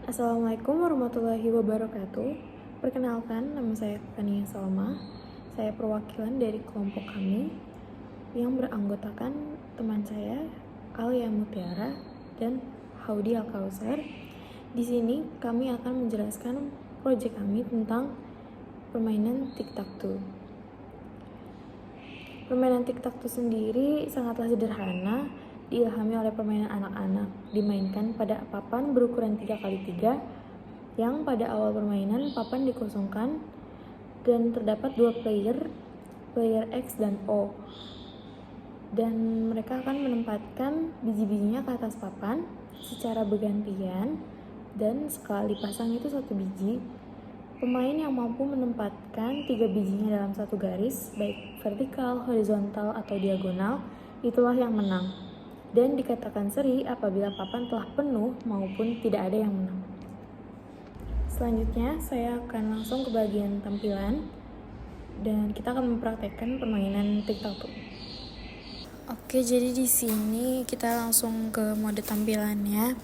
Assalamualaikum warahmatullahi wabarakatuh. Perkenalkan, nama saya Fania Salma. Saya perwakilan dari kelompok kami yang beranggotakan teman saya Alia Mutiara dan Haudi Al-Kausar. Di sini kami akan menjelaskan proyek kami tentang permainan tic-tac-toe. Permainan tic-tac-toe sendiri sangatlah sederhana, diilhami oleh permainan anak-anak, dimainkan pada papan berukuran 3x3 yang pada awal permainan papan dikosongkan dan terdapat dua player X dan O, dan mereka akan menempatkan biji-bijinya ke atas papan secara bergantian, dan sekali pasang itu satu biji. Pemain yang mampu menempatkan 3 bijinya dalam satu garis, baik vertikal, horizontal, atau diagonal, itulah yang menang. Dan dikatakan seri apabila papan telah penuh maupun tidak ada yang menang. Selanjutnya, saya akan langsung ke bagian tampilan, dan kita akan mempraktekkan permainan tic-tac-toe. Oke, jadi di sini kita langsung ke mode tampilannya.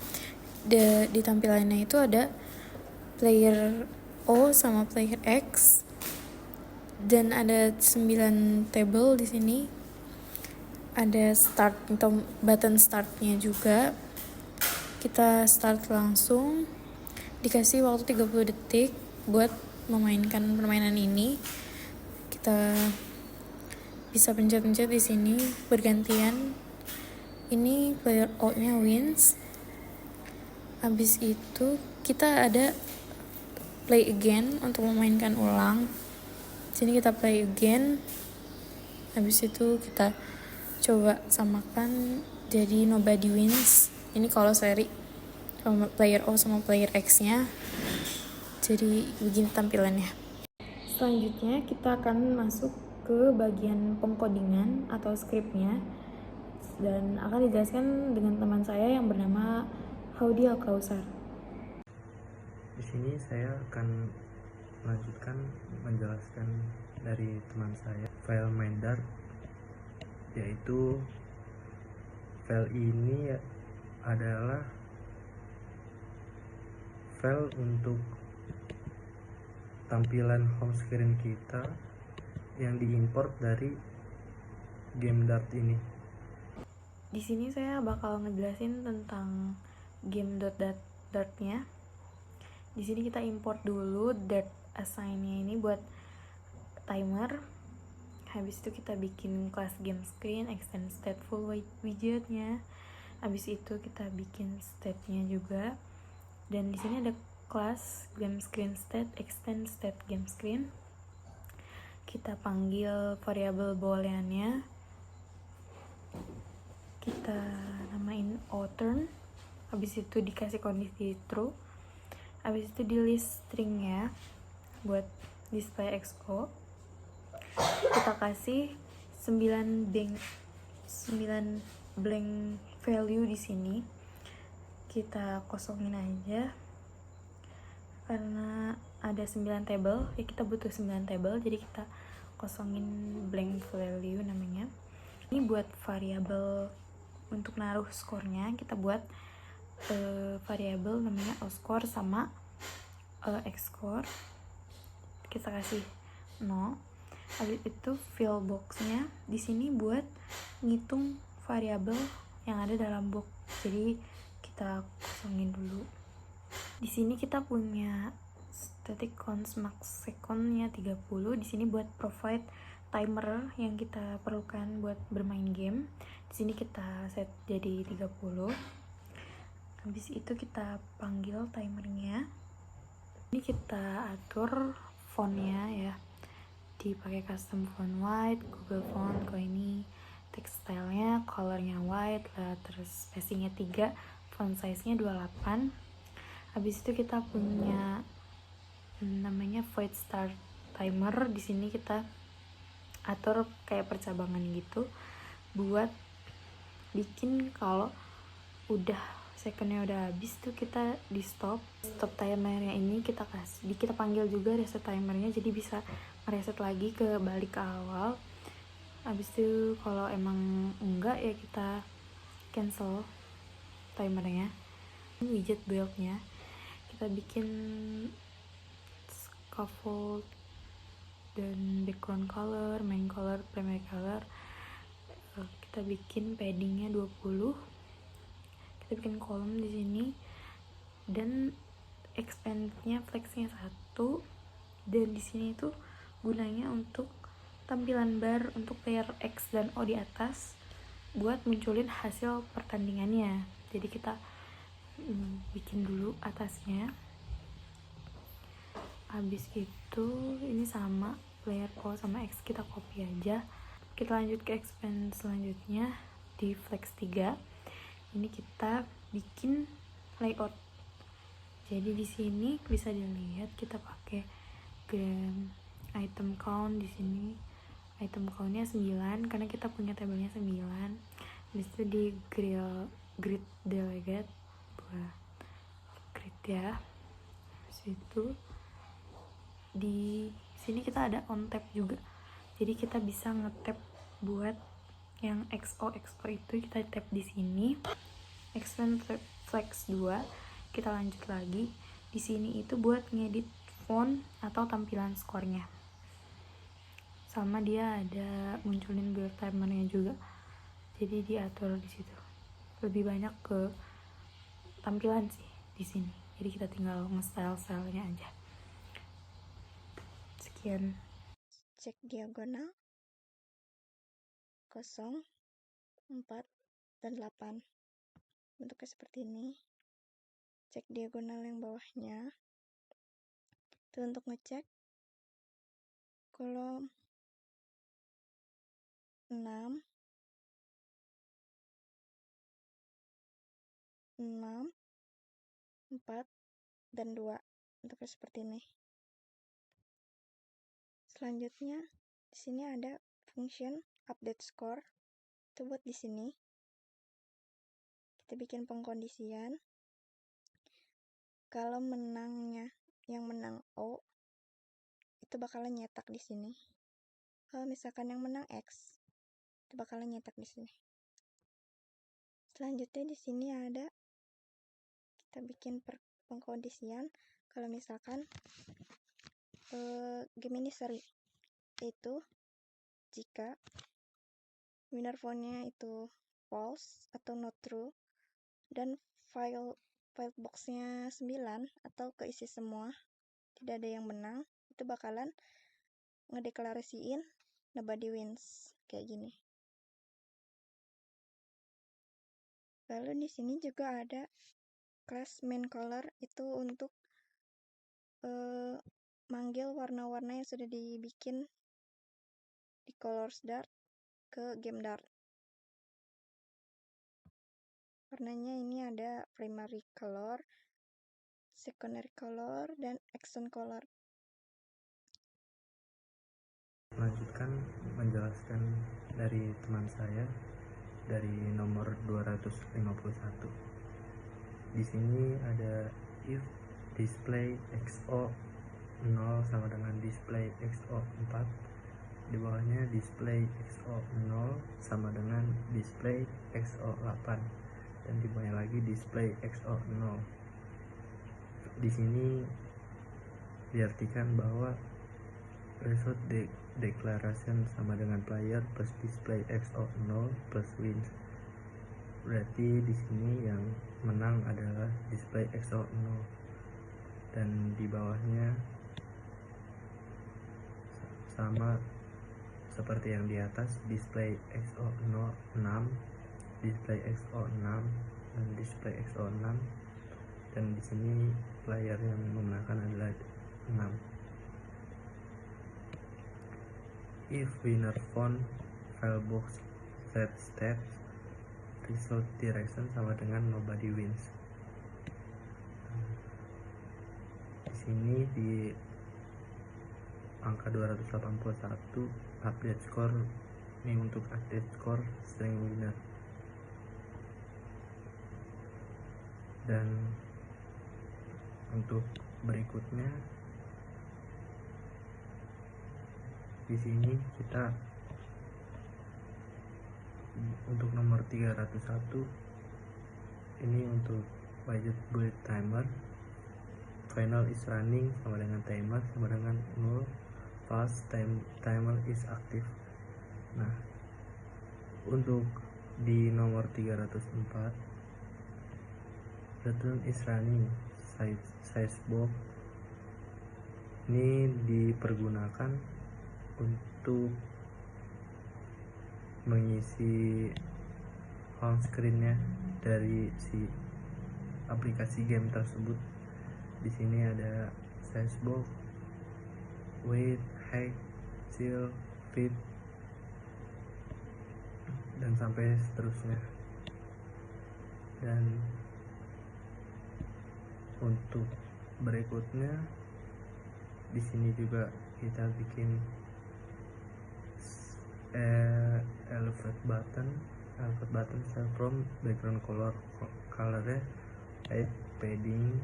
Di tampilannya itu ada player O sama player X, dan ada 9 table di sini. Ada start atau button startnya juga. Kita start langsung. Dikasih waktu 30 detik buat memainkan permainan ini. Kita bisa pencet-pencet di sini bergantian. Ini player O-nya wins. Habis itu kita ada play again untuk memainkan ulang. Sini kita play again. Habis itu kita coba samakan jadi nobody wins. Ini kalau seri player O sama player X-nya. Jadi begini tampilannya. Selanjutnya kita akan masuk ke bagian pengkodingan atau skripnya, dan akan dijelaskan dengan teman saya yang bernama Haudi Al-Kausar. Di sini saya akan melanjutkan menjelaskan dari teman saya file main Dart, yaitu file ini adalah file untuk tampilan home screen kita yang diimport dari game Dart ini. Di sini saya bakal ngejelasin tentang game Dart-nya. Di sini kita import dulu Dart assign-nya ini buat timer. Habis itu kita bikin class game screen, extend stateful widgetnya. Habis itu kita bikin state-nya juga. Dan di sini ada class game screen state, extend state game screen. Kita panggil variabel boolean-nya. Kita namain oTurn. Habis itu dikasih kondisi true. Habis itu di list string-nya buat display XO. Kita kasih 9 blank value di sini. Kita kosongin aja karena ada 9 table, ya kita butuh 9 table, jadi kita kosongin blank value namanya. Ini buat variabel untuk naruh skornya, kita buat variabel namanya oscore sama xscore. Kita kasih 0. Habis itu fill box-nya di sini buat ngitung variabel yang ada dalam box. Jadi kita kosongin dulu. Di sini kita punya static count max second-nya 30. Di sini buat provide timer yang kita perlukan buat bermain game. Di sini kita set jadi 30. Habis itu kita panggil timernya. Ini kita atur font-nya ya. Dipakai custom font white, Google font, ini text style-nya, color-nya white, terus spacing-nya 3, font size-nya 28. Habis itu kita punya namanya void start timer. Di sini kita atur kayak percabangan gitu buat bikin kalau udah secondnya udah habis tuh kita di stop timernya. Ini kita panggil juga reset timernya, jadi bisa mereset lagi ke balik ke awal. Habis itu kalau emang enggak ya kita cancel timernya. Widget build-nya kita bikin scaffold dan background color, main color, primary color. Kita bikin paddingnya 20, kita bikin kolom di sini, dan expandnya flexnya 1, dan di sini tuh gunanya untuk tampilan bar untuk player X dan O di atas buat munculin hasil pertandingannya. Jadi kita bikin dulu atasnya, habis itu ini sama player O sama X kita copy aja. Kita lanjut ke expand selanjutnya di flex 3. Ini kita bikin layout. Jadi di sini bisa dilihat kita pakai item count. Di sini item countnya 9 karena kita punya tabelnya 9. Habis itu di grid delegate buat grid ya. Habis itu di sini kita ada on tab juga, jadi kita bisa nge-tap buat yang XO itu kita tap di sini. Expand flex 2, kita lanjut lagi. Di sini itu buat ngedit font atau tampilan skornya. Sama dia ada munculin build timernya juga. Jadi diatur di situ. Lebih banyak ke tampilan sih di sini. Jadi kita tinggal nge-style-stylenya aja. Sekian. Cek diagonal 0, 4, dan 8. Bentuknya seperti ini. Cek diagonal yang bawahnya. Itu untuk ngecek kolom 6, 4, dan 2. Bentuknya seperti ini. Selanjutnya, di sini ada function update score. Itu buat di sini. Kita bikin pengkondisian. Kalau menangnya yang menang O, itu bakalan nyetak di sini. Kalau misalkan yang menang X, itu bakalan nyetak di sini. Selanjutnya di sini ada kita bikin pengkondisian kalau misalkan game ini seri, yaitu jika winner phone-nya itu false atau not true dan file box-nya 9 atau keisi semua, tidak ada yang menang, itu bakalan ngedeklarasiin nobody wins kayak gini. Lalu di sini juga ada class main color, itu untuk manggil warna-warna yang sudah dibikin di colors dart ke game dart. Warnanya ini ada primary color, secondary color, dan accent color. Lanjutkan menjelaskan dari teman saya dari nomor 251. Di sini ada if display XO 0 sama dengan display XO 4. Di bawahnya display XO 0 sama dengan display XO 8. Dan di bawahnya lagi display XO 0. Di sini diartikan bahwa result declaration sama dengan player plus display XO 0 plus wins. Berarti di sini yang menang adalah display XO 0. Dan di bawahnya sama seperti yang di atas, display XO 6, display XO 6, dan display XO 6. Dan di sini player yang memenangkan adalah 6. If winner phone file box set stats, result direction sama dengan nobody wins. Di sini di angka 281 update score, ini untuk update score string winner. Dan untuk berikutnya di sini kita untuk nomor 301 ini untuk widget build timer. final is running sama dengan timer sama dengan null, false timer is active. Nah, untuk di nomor 304 return is running size box ini dipergunakan untuk mengisi home screen-nya dari si aplikasi game tersebut. Di sini ada size box, weight, height, chill, fit, dan sampai seterusnya. Dan untuk berikutnya di sini juga kita bikin elevate button set from background colornya 8, padding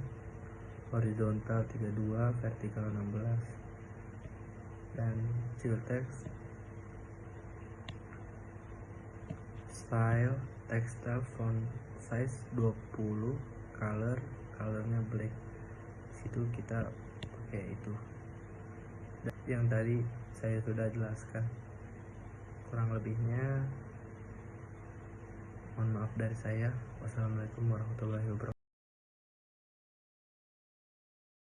horizontal 32, vertikal 16, dan chill text style textile font size 20, colornya black. Situ kita pakai itu. Dan yang tadi saya sudah jelaskan. Kurang lebihnya mohon maaf dari saya. Wassalamualaikum warahmatullahi wabarakatuh.